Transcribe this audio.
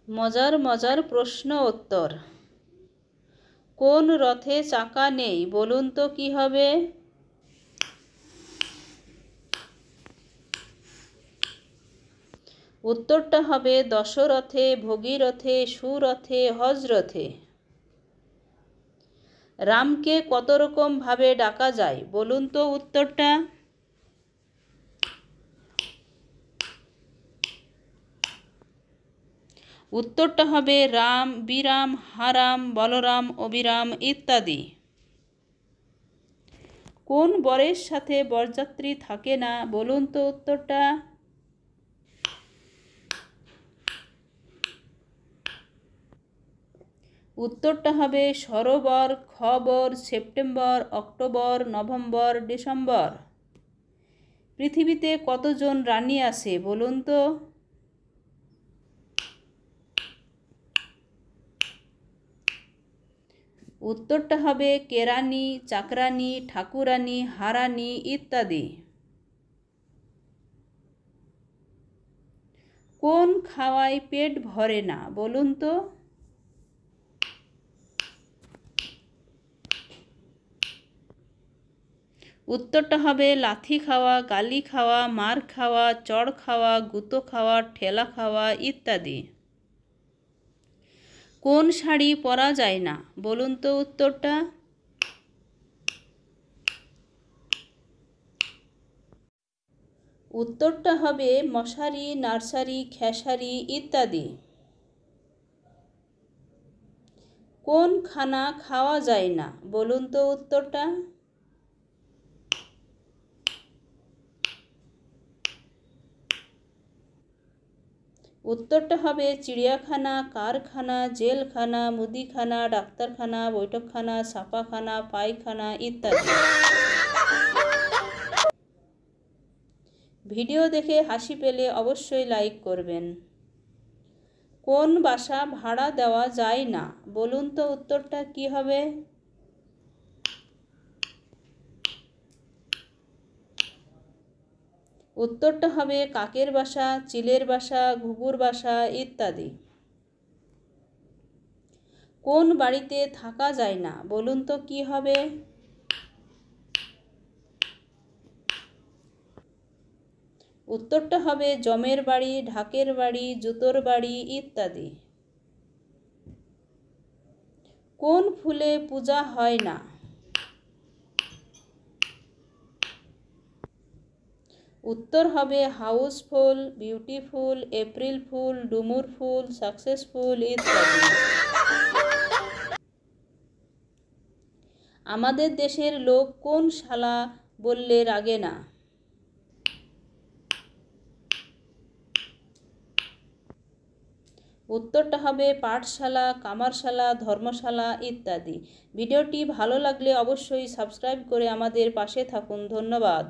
মজার মজার প্রশ্ন উত্তর। কোন রথে চাকা নেই বলুন তো কি হবে? উত্তরটা হবে দশরথে, ভগীরথে, সুরথে, হজরথে। রামকে কত রকম ভাবে ডাকা যায় বলুন তো উত্তরটা? উত্তরটা হবে রাম, বিরাম, হারাম, বলরাম, অবিরাম ইত্যাদি। কোন বরের সাথে বরযাত্রী থাকে না বলুন তো উত্তরটা? উত্তরটা হবে সরোবর, খবর, সেপ্টেম্বর, অক্টোবর, নভেম্বর, ডিসেম্বর। পৃথিবীতে কতজন রানী আছে বলুন তো? উত্তরটা হবে কেরানি, চাকরানি, ঠাকুরানি, হারানি ইত্যাদি। কোন খাওয়ায় পেট ভরে না বলুন তো? উত্তরটা হবে লাথি খাওয়া, গালি খাওয়া, মার খাওয়া, চড় খাওয়া, গুঁতো খাওয়া, ঠেলা খাওয়া ইত্যাদি। কোন শাড়ি পরা যায় না বলুন তো উত্তরটা? উত্তরটা হবে মশারি, নার্সারি, খেসারি ইত্যাদি। কোন খানা খাওয়া যায় না বলুন তো উত্তরটা? উত্তরটা হবে চিড়িয়াখানা, কারখানা, জেলখানা, মুদিখানা, ডাক্তারখানা, বৈঠকখানা, ছাপাখানা, পায়খানা ইত্যাদি। ভিডিও দেখে হাসি পেলে অবশ্যই লাইক করবেন। কোন বাসা ভাড়া দেওয়া যায় না বলুন তো উত্তরটা কি হবে? উত্তরটা হবে কাকের বাসা, চিলের বাসা, ঘুঘুর বাসা ইত্যাদি। কোন বাড়িতে থাকা যায় না বলুন তো কি হবে? উত্তরটা হবে জমের বাড়ি, ঢাকের বাড়ি, জুতোর বাড়ি ইত্যাদি। কোন ফুলে পূজা হয় না? উত্তর হবে হাউসফুল, বিউটিফুল, এপ্রিল ফুল, ডুমুর ফুল, সাকসেসফুল ইত্যাদি। আমাদের দেশের লোক কোন শালা বললে রাগে না? উত্তরটা হবে পাঠশালা, কামারশালা, ধর্মশালা ইত্যাদি। ভিডিওটি ভালো লাগলে অবশ্যই সাবস্ক্রাইব করে আমাদের পাশে থাকুন। ধন্যবাদ।